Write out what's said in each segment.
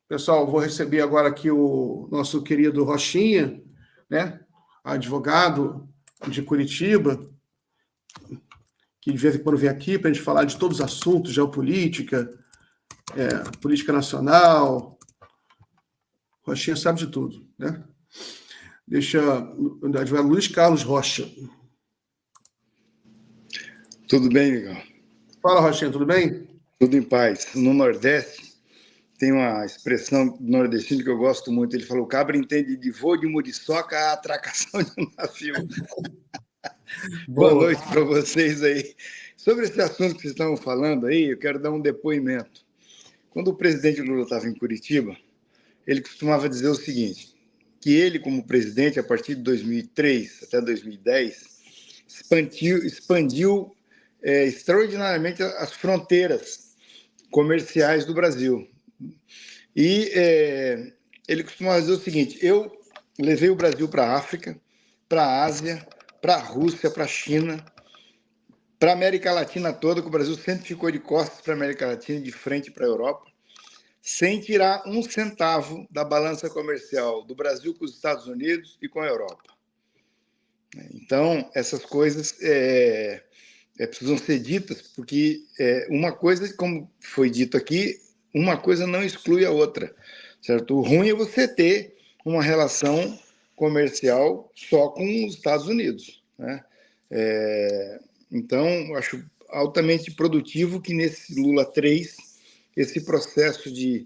Pessoal, vou receber agora aqui o nosso querido Rochinha, né? Advogado de Curitiba, que de vez em quando vem aqui para a gente falar de todos os assuntos, geopolítica, política nacional. Rochinha sabe de tudo, né? Deixa o advogado Luiz Carlos Rocha. Tudo bem, Miguel? Fala, Rochinha, tudo bem? Tudo em paz. No Nordeste, tem uma expressão nordestina que eu gosto muito. Ele falou: o cabra entende de voo de muriçoca a atracação de um navio. Boa noite para vocês aí. Sobre esse assunto que vocês estavam falando aí, eu quero dar um depoimento. Quando o presidente Lula estava em Curitiba, ele costumava dizer o seguinte, que ele, como presidente, a partir de 2003 até 2010, expandiu extraordinariamente as fronteiras comerciais do Brasil. E ele costumava dizer o seguinte: eu levei o Brasil para a África, para a Ásia, para a Rússia, para a China, para a América Latina toda, que o Brasil sempre ficou de costas para a América Latina e de frente para a Europa, sem tirar um centavo da balança comercial do Brasil com os Estados Unidos e com a Europa. Então, essas coisas precisam ser ditas, porque uma coisa, como foi dito aqui, uma coisa não exclui a outra, certo? O ruim é você ter uma relação comercial só com os Estados Unidos, né? Então, eu acho altamente produtivo que nesse Lula 3, esse processo de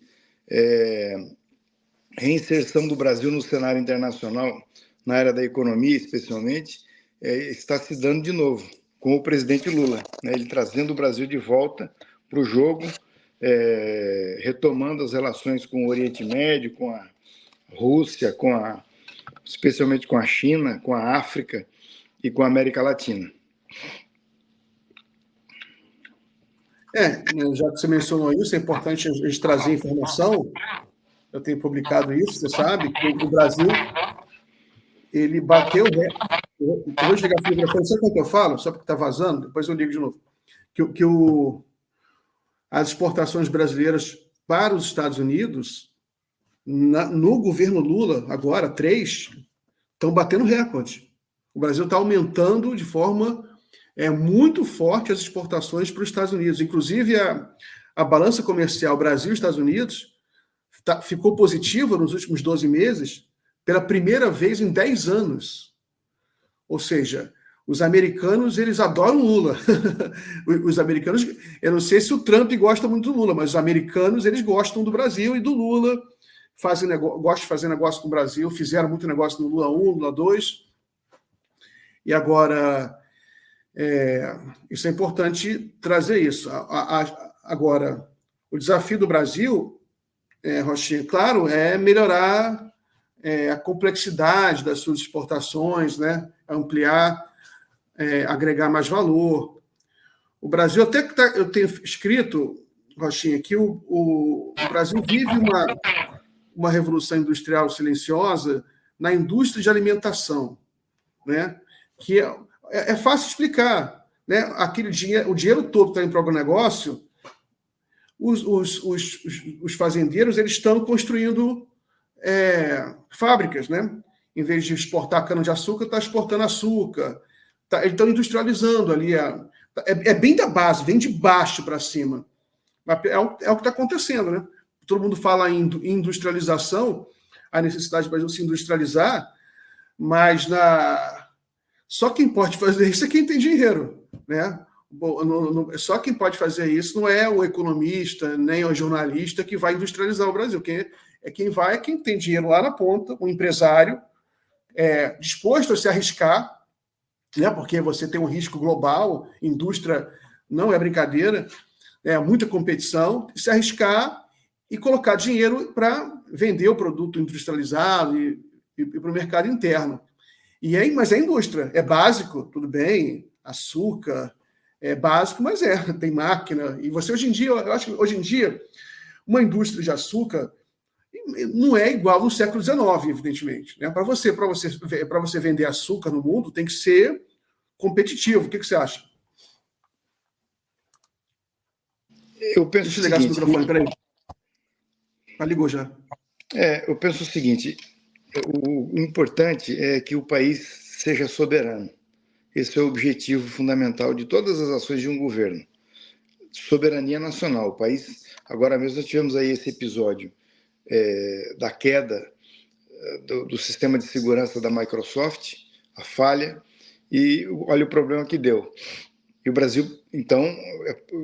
reinserção do Brasil no cenário internacional, na área da economia especialmente, está se dando de novo, com o presidente Lula, né? Ele trazendo o Brasil de volta para o jogo, retomando as relações com o Oriente Médio, com a Rússia, especialmente com a China, com a África e com a América Latina. Já que você mencionou isso, é importante a gente trazer informação. Eu tenho publicado isso, você sabe, que o Brasil, ele bateu... Eu vou desligar o microfone, sabe o que eu falo? Só porque está vazando, depois eu ligo de novo. As exportações brasileiras para os Estados Unidos, no governo Lula, agora, 3, estão batendo recorde. O Brasil está aumentando de forma muito forte as exportações para os Estados Unidos. Inclusive, a balança comercial Brasil-Estados Unidos ficou positiva nos últimos 12 meses, pela primeira vez em 10 anos. Ou seja, os americanos, eles adoram Lula. Os americanos, eu não sei se o Trump gosta muito do Lula, mas os americanos, eles gostam do Brasil e do Lula, gostam de fazer negócio com o Brasil, fizeram muito negócio no Lula 1, Lula 2, e agora, isso é importante trazer isso. Agora, o desafio do Brasil, Rochinha, claro, é melhorar a complexidade das suas exportações, né? Ampliar, agregar mais valor. O Brasil, até que eu tenho escrito, Rochinha, que o Brasil vive uma revolução industrial silenciosa na indústria de alimentação, né? Que é fácil explicar, né? Aquele dinheiro, o dinheiro todo que está indo para o agronegócio, os fazendeiros, eles estão construindo fábricas, né? Em vez de exportar cana-de-açúcar, está exportando açúcar. Eles estão industrializando ali. É bem da base, vem de baixo para cima. É o que está acontecendo, né? Todo mundo fala em industrialização, a necessidade do Brasil se industrializar, mas só quem pode fazer isso é quem tem dinheiro, né? Só quem pode fazer isso não é o economista, nem o jornalista que vai industrializar o Brasil. Quem tem dinheiro lá na ponta, o empresário disposto a se arriscar, né? Porque você tem um risco global, indústria não é brincadeira, muita competição, se arriscar e colocar dinheiro para vender o produto industrializado e para o mercado interno. Mas é indústria, é básico, tudo bem, açúcar, é básico, mas tem máquina. E você, hoje em dia, eu acho que hoje em dia, uma indústria de açúcar não é igual no século XIX, evidentemente, né? Para você vender açúcar no mundo, tem que ser competitivo. O que você acha? Eu penso Deixa eu ligar esse microfone, peraí. Ligou já. Eu penso o seguinte: o importante é que o país seja soberano. Esse é o objetivo fundamental de todas as ações de um governo. Soberania nacional. O país, agora mesmo nós tivemos aí esse episódio da queda do sistema de segurança da Microsoft, a falha, e olha o problema que deu. E o Brasil, então,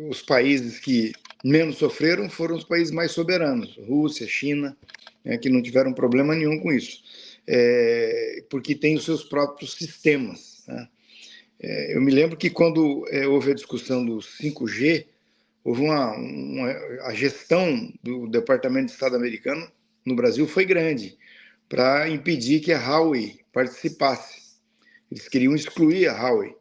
os países que menos sofreram foram os países mais soberanos, Rússia, China, que não tiveram problema nenhum com isso, porque têm os seus próprios sistemas. Né? Eu me lembro que quando houve a discussão do 5G, houve a gestão do Departamento de Estado americano no Brasil foi grande para impedir que a Huawei participasse. Eles queriam excluir a Huawei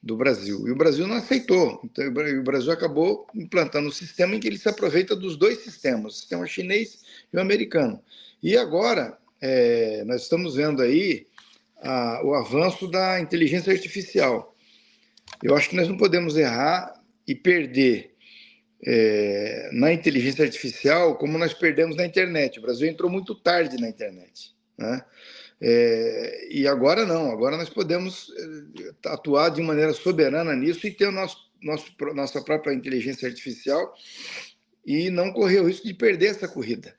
do Brasil. E o Brasil não aceitou. Então, o Brasil acabou implantando um sistema em que ele se aproveita dos dois sistemas, o sistema chinês e o americano. E agora, nós estamos vendo aí o avanço da inteligência artificial. Eu acho que nós não podemos errar e perder na inteligência artificial como nós perdemos na internet. O Brasil entrou muito tarde na internet, né? E agora não, agora nós podemos atuar de maneira soberana nisso e ter nossa própria inteligência artificial e não correr o risco de perder essa corrida.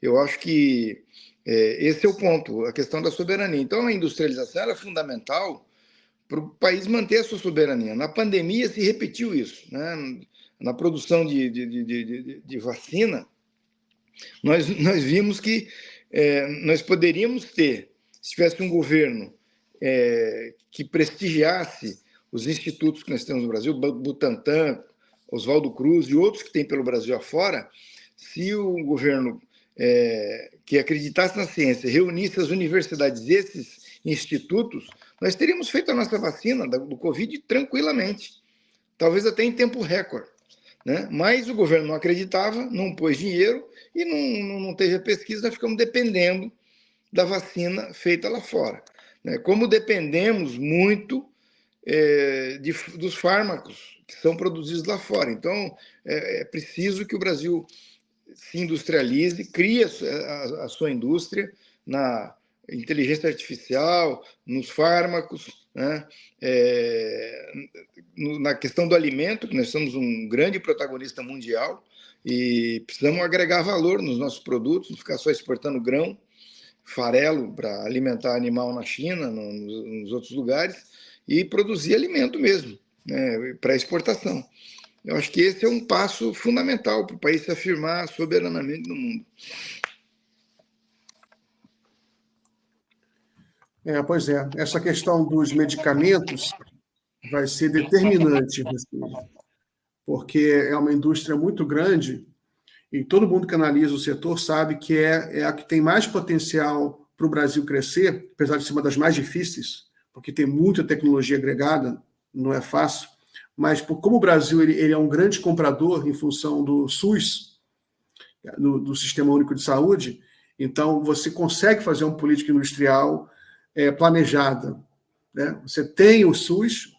Eu acho que esse é o ponto, a questão da soberania. Então, a industrialização é fundamental para o país manter a sua soberania. Na pandemia se repetiu isso, né? Na produção de vacina, nós vimos que nós poderíamos ter, se tivesse um governo que prestigiasse os institutos que nós temos no Brasil, Butantan, Oswaldo Cruz e outros que tem pelo Brasil afora, se o governo que acreditasse na ciência reunisse as universidades e esses institutos, nós teríamos feito a nossa vacina do Covid tranquilamente, talvez até em tempo recorde. Né? Mas o governo não acreditava, não pôs dinheiro e não teve a pesquisa, nós ficamos dependendo da vacina feita lá fora. Né? Como dependemos muito dos fármacos que são produzidos lá fora. Então, é preciso que o Brasil se industrialize, crie a sua indústria na inteligência artificial, nos fármacos, né? Na questão do alimento, que nós somos um grande protagonista mundial e precisamos agregar valor nos nossos produtos, não ficar só exportando grão, farelo para alimentar animal na China, nos outros lugares, e produzir alimento mesmo, né, para exportação. Eu acho que esse é um passo fundamental para o país se afirmar soberanamente no mundo. Pois é. Essa questão dos medicamentos vai ser determinante, porque é uma indústria muito grande e todo mundo que analisa o setor sabe que é a que tem mais potencial para o Brasil crescer, apesar de ser uma das mais difíceis, porque tem muita tecnologia agregada, não é fácil, mas como o Brasil ele é um grande comprador em função do SUS, do Sistema Único de Saúde, então você consegue fazer uma política industrial planejada. Né? Você tem o SUS,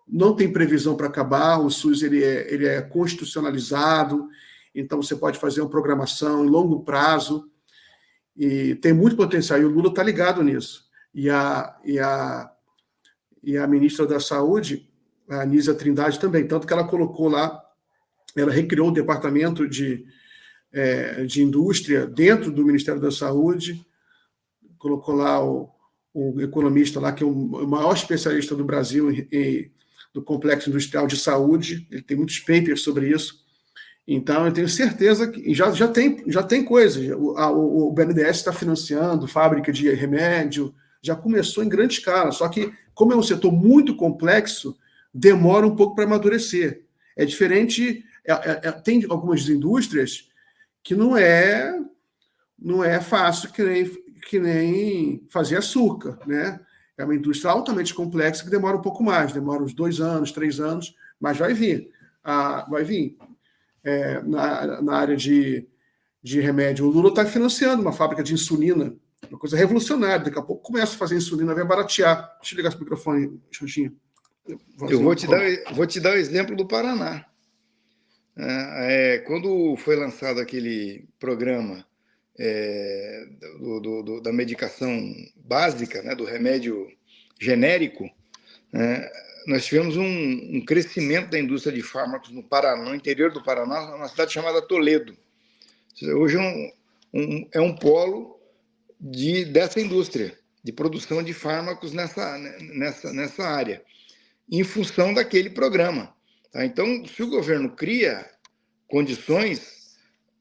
não tem previsão para acabar, o SUS ele é constitucionalizado, então você pode fazer uma programação em longo prazo, e tem muito potencial, e o Lula está ligado nisso. E a ministra da Saúde, a Anísia Trindade, também, tanto que ela colocou lá, ela recriou o departamento de indústria dentro do Ministério da Saúde, colocou lá o economista lá, que é o maior especialista do Brasil do complexo industrial de saúde, ele tem muitos papers sobre isso. Então, eu tenho certeza que já tem coisa. O BNDES está financiando fábrica de remédio, já começou em grande escala, só que, como é um setor muito complexo, demora um pouco para amadurecer. É diferente, tem algumas indústrias que não é fácil que nem fazer açúcar, né? É uma indústria altamente complexa que demora um pouco mais, demora uns 2 anos, 3 anos, mas vai vir. Vai vir. Na área de remédio. O Lula está financiando uma fábrica de insulina, uma coisa revolucionária. Daqui a pouco começa a fazer insulina, vai baratear. Deixa eu ligar esse microfone, Xanxinho. Eu vou te dar o exemplo do Paraná. Quando foi lançado aquele programa da medicação básica, né, do remédio genérico, nós tivemos um crescimento da indústria de fármacos no Paraná, no interior do Paraná, numa cidade chamada Toledo. Hoje é um polo dessa indústria, de produção de fármacos nessa área, em função daquele programa. Tá? Então, se o governo cria condições,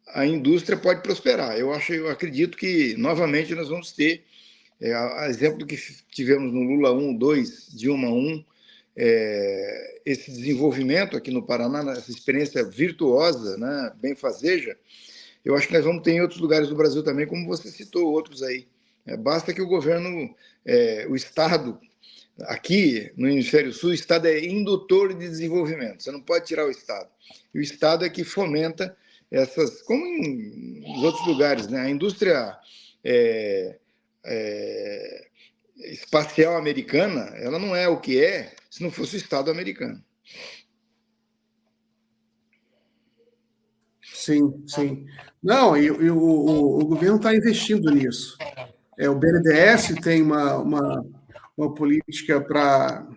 a indústria pode prosperar. Eu acredito que, novamente, nós vamos ter, exemplo do que tivemos no Lula 1, 2, Dilma 1, esse desenvolvimento aqui no Paraná, essa experiência virtuosa, né, benfazeja, eu acho que nós vamos ter em outros lugares do Brasil também, como você citou outros aí. Basta que o governo, o Estado, aqui no Hemisfério Sul, o Estado é indutor de desenvolvimento, você não pode tirar o Estado. E o Estado é que fomenta essas, como em outros lugares, né? A indústria espacial americana, ela não é o que é se não fosse o Estado americano. Sim, sim. Não, e o governo está investindo nisso. O BNDES tem uma política para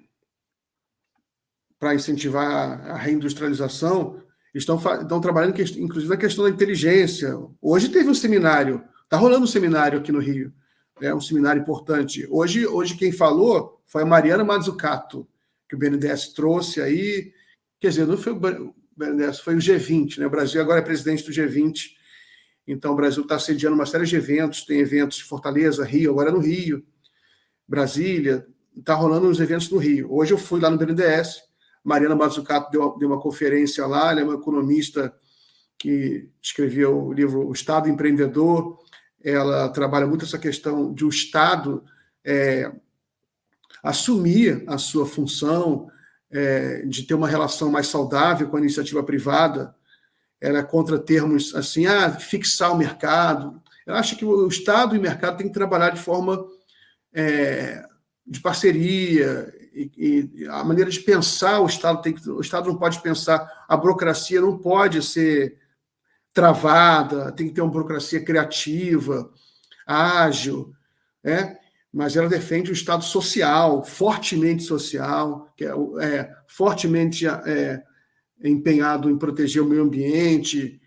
incentivar a reindustrialização, estão trabalhando, inclusive, na questão da inteligência. Hoje teve um seminário, está rolando um seminário aqui no Rio, um seminário importante. Hoje quem falou foi a Mariana Mazzucato, que o BNDES trouxe aí, quer dizer, não foi o BNDES, foi o G20, né? O Brasil agora é presidente do G20, então o Brasil está sediando uma série de eventos, tem eventos de Fortaleza, Rio, agora no Rio, Brasília, está rolando uns eventos no Rio. Hoje eu fui lá no BNDES, Mariana Mazzucato deu uma conferência lá, ela é uma economista que escreveu o livro O Estado Empreendedor, ela trabalha muito essa questão de o Estado assumir a sua função, de ter uma relação mais saudável com a iniciativa privada. Ela é contra termos assim, fixar o mercado. Ela acha que o Estado e o mercado têm que trabalhar de forma de parceria, e a maneira de pensar o Estado não pode pensar, a burocracia não pode ser travada, tem que ter uma burocracia criativa, ágil, mas ela defende o Estado social, que é fortemente empenhado em proteger o meio ambiente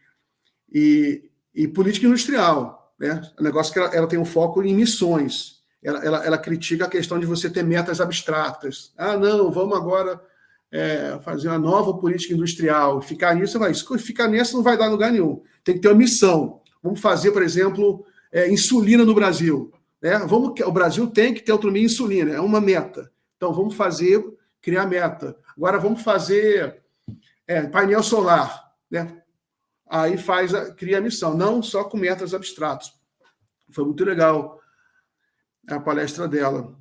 e política industrial, né? O negócio que ela tem um foco em missões. Ela critica a questão de você ter metas abstratas. Não, vamos agora fazer uma nova política industrial. Ficar nessa não vai dar lugar nenhum. Tem que ter uma missão. Vamos fazer, por exemplo, insulina no Brasil. O Brasil tem que ter autonomia em insulina, é uma meta. Então, vamos criar meta. Agora, vamos fazer painel solar. Né? Aí cria a missão, não só com metas abstratas. Foi muito legal a palestra dela.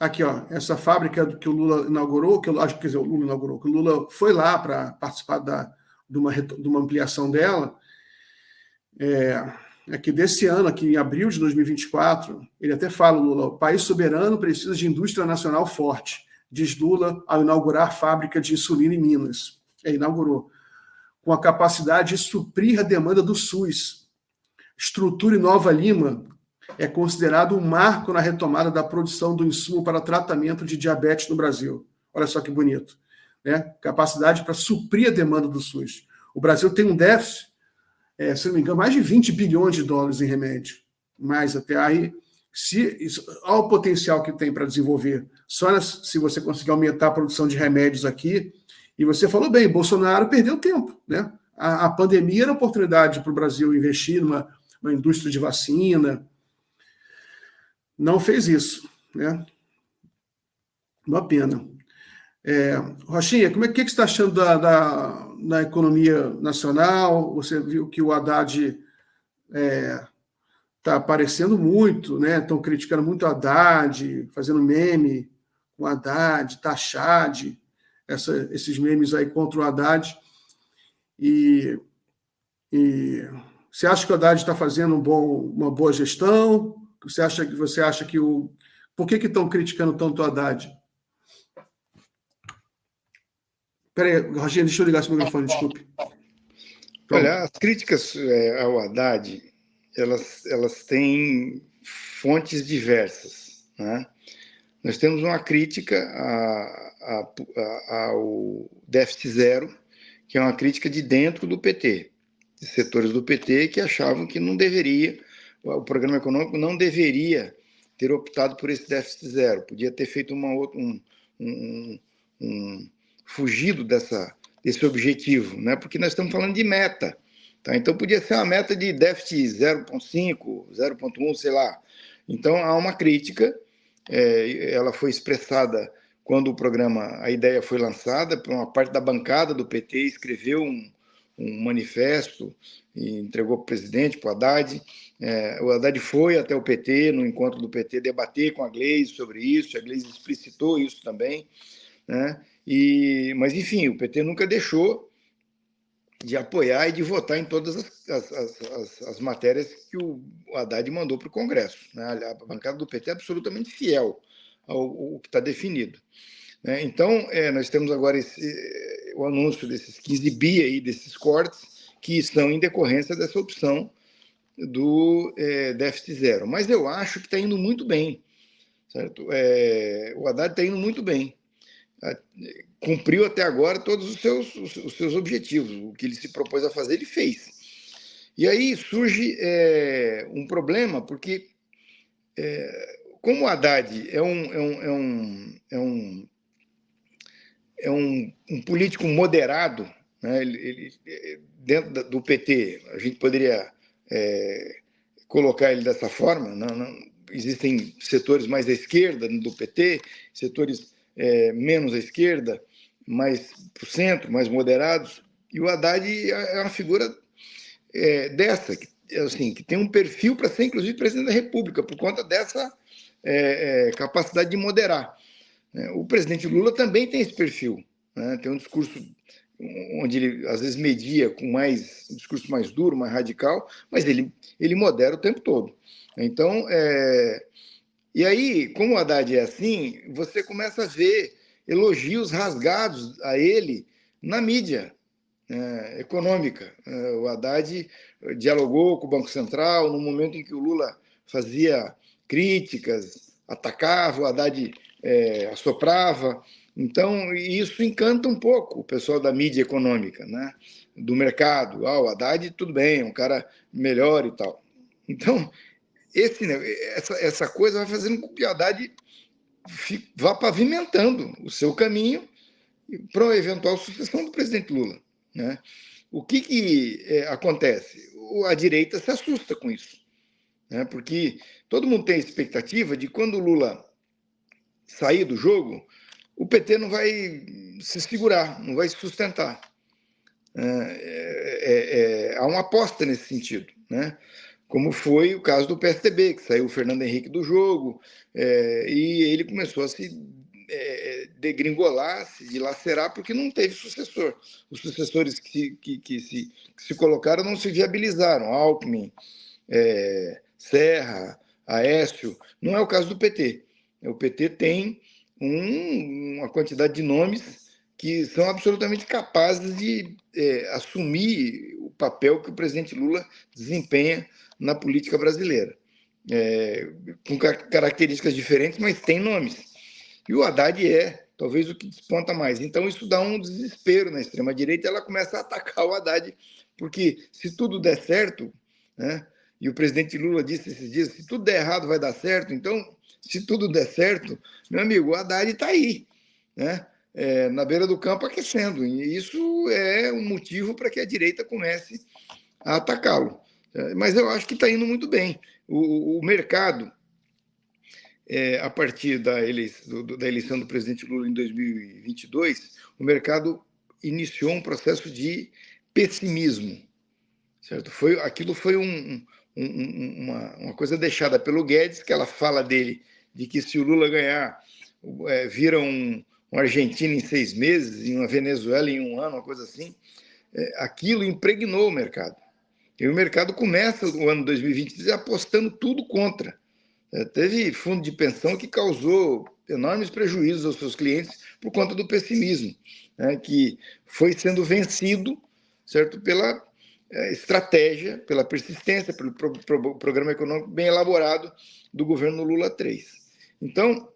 Aqui, essa fábrica que o Lula inaugurou, que o Lula foi lá para participar de uma ampliação dela, aqui desse ano, aqui em abril de 2024, ele até fala, Lula, o país soberano precisa de indústria nacional forte, diz Lula ao inaugurar a fábrica de insulina em Minas. Inaugurou. Com a capacidade de suprir a demanda do SUS. Estrutura em Nova Lima é considerado um marco na retomada da produção do insumo para tratamento de diabetes no Brasil. Olha só que bonito. Capacidade para suprir a demanda do SUS. O Brasil tem um déficit, se não me engano, mais de 20 bilhões de dólares em remédio. Mais até aí. Olha o potencial que tem para desenvolver. Só se você conseguir aumentar a produção de remédios aqui. E você falou bem, Bolsonaro perdeu tempo. Né? A pandemia era oportunidade para o Brasil investir numa indústria de vacina. Não fez isso, né? Uma pena. Rochinha, como que você está achando da economia nacional? Você viu que o Haddad está aparecendo muito, né? Estão criticando muito o Haddad, fazendo meme com o Haddad, Taxade, esses memes aí contra o Haddad. E você acha que o Haddad está fazendo uma boa gestão? Você acha que por que estão criticando tanto o Haddad? Espera aí, Roginho, deixa eu ligar esse microfone, desculpe. Pronto. Olha, as críticas ao Haddad, elas têm fontes diversas, né? Nós temos uma crítica ao déficit zero, que é uma crítica de dentro do PT, de setores do PT que achavam que não deveria, o programa econômico não deveria ter optado por esse déficit zero, podia ter feito fugido desse objetivo, né? Porque nós estamos falando de meta, tá? Então podia ser uma meta de déficit 0,5, 0,1, sei lá. Então há uma crítica, ela foi expressada quando o programa, a ideia foi lançada, por uma parte da bancada do PT escreveu um manifesto e entregou para o presidente, para o Haddad. O Haddad foi até o PT, no encontro do PT, debater com a Gleisi sobre isso, a Gleisi explicitou isso também, né? Mas, enfim, o PT nunca deixou de apoiar e de votar em todas as matérias que o Haddad mandou para o Congresso, né? A bancada do PT é absolutamente fiel ao que está definido, né? Então, nós temos agora o anúncio desses 15 bi aí, desses cortes, que estão em decorrência dessa opção do déficit zero. Mas eu acho que está indo muito bem, certo? O Haddad está indo muito bem. Cumpriu até agora todos os seus objetivos. O que ele se propôs a fazer, ele fez. E aí surge um problema, porque como o Haddad é um político moderado, né? Ele, dentro do PT, a gente poderia colocar ele dessa forma. Não, existem setores mais à esquerda do PT, setores menos à esquerda, mais para o centro, mais moderados, e o Haddad é uma figura dessa, que tem um perfil para ser, inclusive, presidente da República, por conta dessa capacidade de moderar. O presidente Lula também tem esse perfil, né? Tem um discurso onde ele, às vezes, media com um discurso mais duro, mais radical, mas ele modera o tempo todo. Então, e aí, como o Haddad é assim, você começa a ver elogios rasgados a ele na mídia econômica. O Haddad dialogou com o Banco Central no momento em que o Lula fazia críticas, atacava, o Haddad assoprava. Então, isso encanta um pouco o pessoal da mídia econômica, né? Do mercado. O Haddad, tudo bem, é um cara melhor e tal. Então, essa coisa vai fazendo com que o Haddad vá pavimentando o seu caminho para a eventual sucessão do presidente Lula, né? O que acontece? A direita se assusta com isso, né? Porque todo mundo tem a expectativa de quando o Lula sair do jogo, o PT não vai se segurar, não vai se sustentar. Há uma aposta nesse sentido, né? Como foi o caso do PSDB, que saiu o Fernando Henrique do jogo, e ele começou a se degringolar, se dilacerar, porque não teve sucessor. Os sucessores que se colocaram não se viabilizaram. Alckmin, Serra, Aécio. Não é o caso do PT. O PT tem uma quantidade de nomes que são absolutamente capazes de assumir o papel que o presidente Lula desempenha na política brasileira. Com características diferentes, mas tem nomes. E o Haddad talvez o que desponta mais. Então, isso dá um desespero na extrema-direita, ela começa a atacar o Haddad, porque se tudo der certo, né, e o presidente Lula disse esses dias, se tudo der errado vai dar certo, então, se tudo der certo, meu amigo, o Haddad está aí, né, na beira do campo aquecendo, e isso é um motivo para que a direita comece a atacá-lo. Mas eu acho que está indo muito bem. O mercado, a partir da eleição do presidente Lula em 2022, o mercado iniciou um processo de pessimismo, certo? Aquilo foi uma coisa deixada pelo Guedes, que ela fala dele, de que se o Lula ganhar, vira uma Argentina em 6 meses, e uma Venezuela em 1 ano, uma coisa assim. Aquilo impregnou o mercado. E o mercado começa o ano 2023 apostando tudo contra. Teve fundo de pensão que causou enormes prejuízos aos seus clientes por conta do pessimismo, né, que foi sendo vencido, certo, pela estratégia, pela persistência, pelo programa econômico bem elaborado do governo Lula III. Então,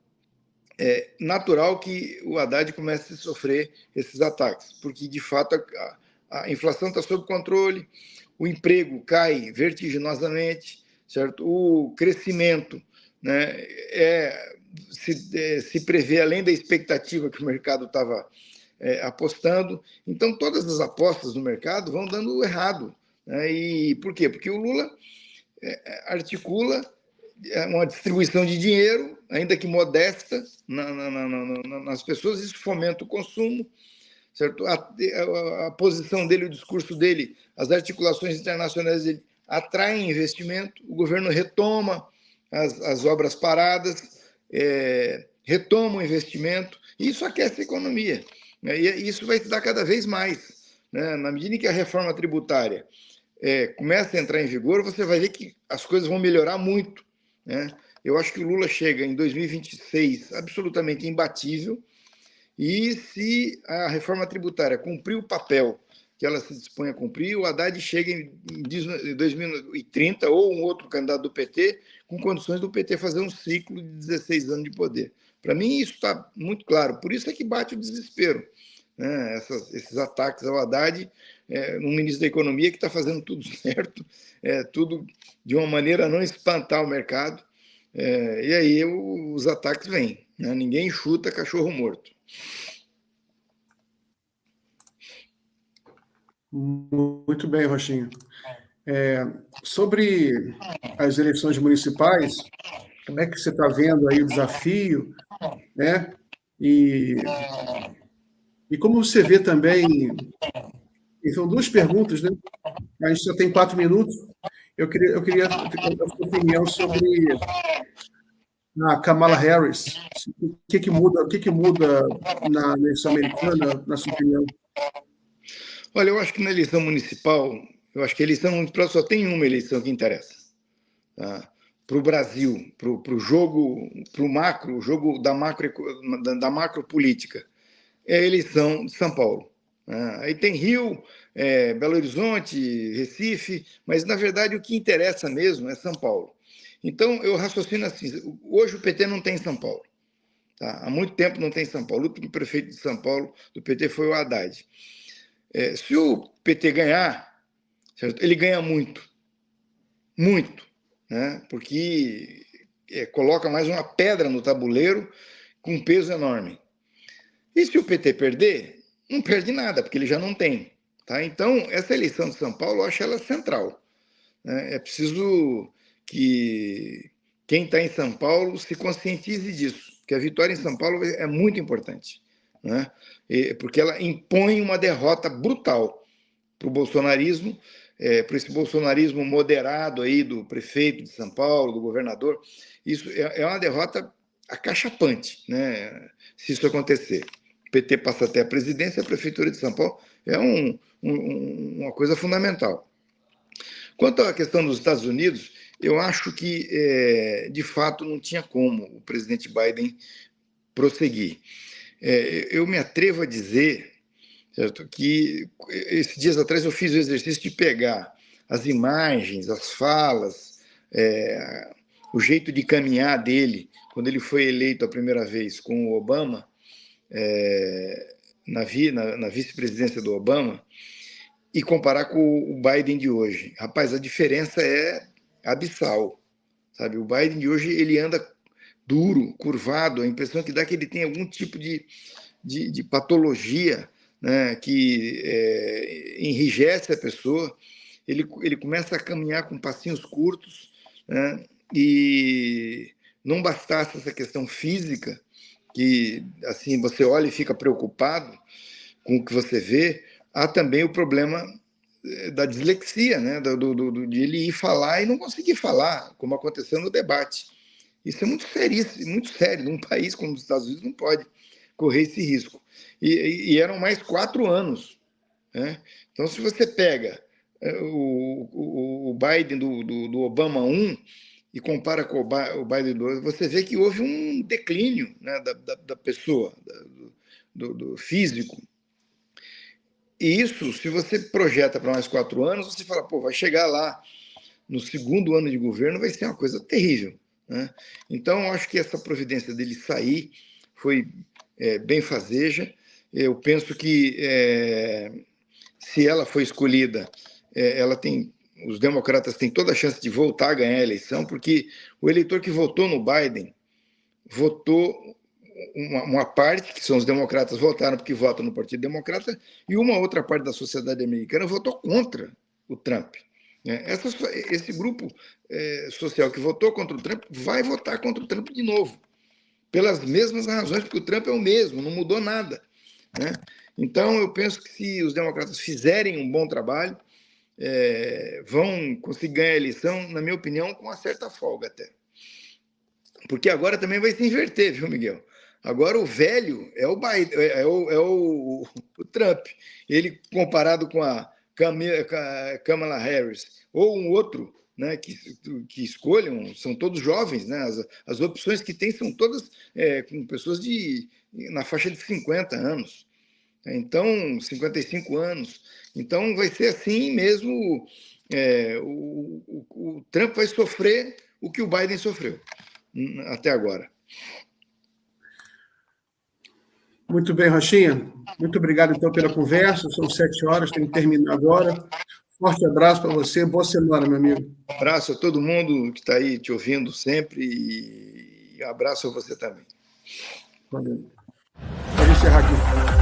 é natural que o Haddad comece a sofrer esses ataques, porque, de fato, a inflação está sob controle, o emprego cai vertiginosamente, certo? O crescimento, né, se prevê além da expectativa que o mercado estava apostando. Então, todas as apostas no mercado vão dando errado. Né? E por quê? Porque o Lula articula uma distribuição de dinheiro, ainda que modesta, nas pessoas, isso fomenta o consumo, certo? A posição dele, o discurso dele, as articulações internacionais dele atraem investimento, o governo retoma as obras paradas, retoma o investimento, e isso aquece a economia. Né? E isso vai se dar cada vez mais. Né? Na medida em que a reforma tributária começa a entrar em vigor, você vai ver que as coisas vão melhorar muito. Né? Eu acho que o Lula chega em 2026 absolutamente imbatível, e se a reforma tributária cumprir o papel que ela se dispõe a cumprir, o Haddad chega em 2030, ou um outro candidato do PT, com condições do PT fazer um ciclo de 16 anos de poder. Para mim, isso está muito claro. Por isso é que bate o desespero. Né? Esses ataques ao Haddad, um ministro da Economia que está fazendo tudo certo, tudo de uma maneira a não espantar o mercado, e aí os ataques vêm. Né? Ninguém chuta cachorro morto. Muito bem, Rochinha. Sobre as eleições municipais, como é que você está vendo aí o desafio, né? E como você vê também, e são duas perguntas, né? A gente só tem 4 minutos. Eu queria ter a sua opinião sobre a Kamala Harris. O que muda na eleição americana, na sua opinião? Olha, eu acho que na eleição municipal, eu acho que a eleição municipal só tem uma eleição que interessa. Tá? Para o Brasil, para o jogo, para o macro, o jogo da macropolítica, é a eleição de São Paulo. Aí tem Rio, Belo Horizonte, Recife, mas, na verdade, o que interessa mesmo é São Paulo. Então, eu raciocino assim, hoje o PT não tem São Paulo. Tá? Há muito tempo não tem São Paulo. O último prefeito de São Paulo do PT foi o Haddad. Se o PT ganhar, certo? Ele ganha muito. Muito. Né? Porque coloca mais uma pedra no tabuleiro com um peso enorme. E se o PT perder, não perde nada, porque ele já não tem. Tá? Então, essa eleição de São Paulo, eu acho ela central. Né? É preciso que quem está em São Paulo se conscientize disso, que a vitória em São Paulo é muito importante. Né? Porque ela impõe uma derrota brutal para o bolsonarismo, para esse bolsonarismo moderado aí do prefeito de São Paulo, do governador. Isso é uma derrota acachapante, né? Se isso acontecer. O PT passa até a presidência, a prefeitura de São Paulo é uma coisa fundamental. Quanto à questão dos Estados Unidos, eu acho que, de fato, não tinha como o presidente Biden prosseguir. Eu me atrevo a dizer, certo, que esses dias atrás eu fiz o exercício de pegar as imagens, as falas, o jeito de caminhar dele, quando ele foi eleito a primeira vez com o Obama, na vice-presidência do Obama, e comparar com o Biden de hoje. Rapaz, a diferença é abissal. Sabe? O Biden de hoje ele anda duro, curvado, a impressão que dá que ele tem algum tipo de patologia, né, que enrijece a pessoa. Ele começa a caminhar com passinhos curtos, né, e não bastasse essa questão física, que assim você olha e fica preocupado com o que você vê, há também o problema da dislexia, né, de ele ir falar e não conseguir falar, como aconteceu no debate. Isso é muito seríssimo, muito sério. Num país como os Estados Unidos não pode correr esse risco. E eram mais 4 anos. Né? Então, se você pega o Biden do Obama 1 e compara com o Biden do outro, você vê que houve um declínio, né, da pessoa, do físico. E isso, se você projeta para mais 4 anos, você fala, pô, vai chegar lá no segundo ano de governo, vai ser uma coisa terrível, né? Então, eu acho que essa providência dele sair foi benfazeja. Eu penso que, se ela foi escolhida, os democratas têm toda a chance de voltar a ganhar a eleição, porque o eleitor que votou no Biden votou. Uma parte, que são os democratas, votaram porque votam no Partido Democrata, e uma outra parte da sociedade americana votou contra o Trump. Esse grupo social que votou contra o Trump vai votar contra o Trump de novo, pelas mesmas razões, porque o Trump é o mesmo, não mudou nada, né? Então, eu penso que se os democratas fizerem um bom trabalho, vão conseguir ganhar a eleição, na minha opinião, com uma certa folga até. Porque agora também vai se inverter, viu, Miguel? Agora o velho é o Biden, o Trump. Ele, comparado com a Kamala Harris, ou um outro, né, que escolham, são todos jovens, né? As opções que tem são todas com pessoas na faixa de 50 anos. Então, 55 anos. Então, vai ser assim mesmo. O Trump vai sofrer o que o Biden sofreu até agora. Muito bem, Rochinha. Muito obrigado, então, pela conversa. São 7 horas, tenho que terminar agora. Forte abraço para você. Boa semana, meu amigo. Abraço a todo mundo que está aí te ouvindo sempre e abraço a você também. Valeu. Vamos encerrar aqui.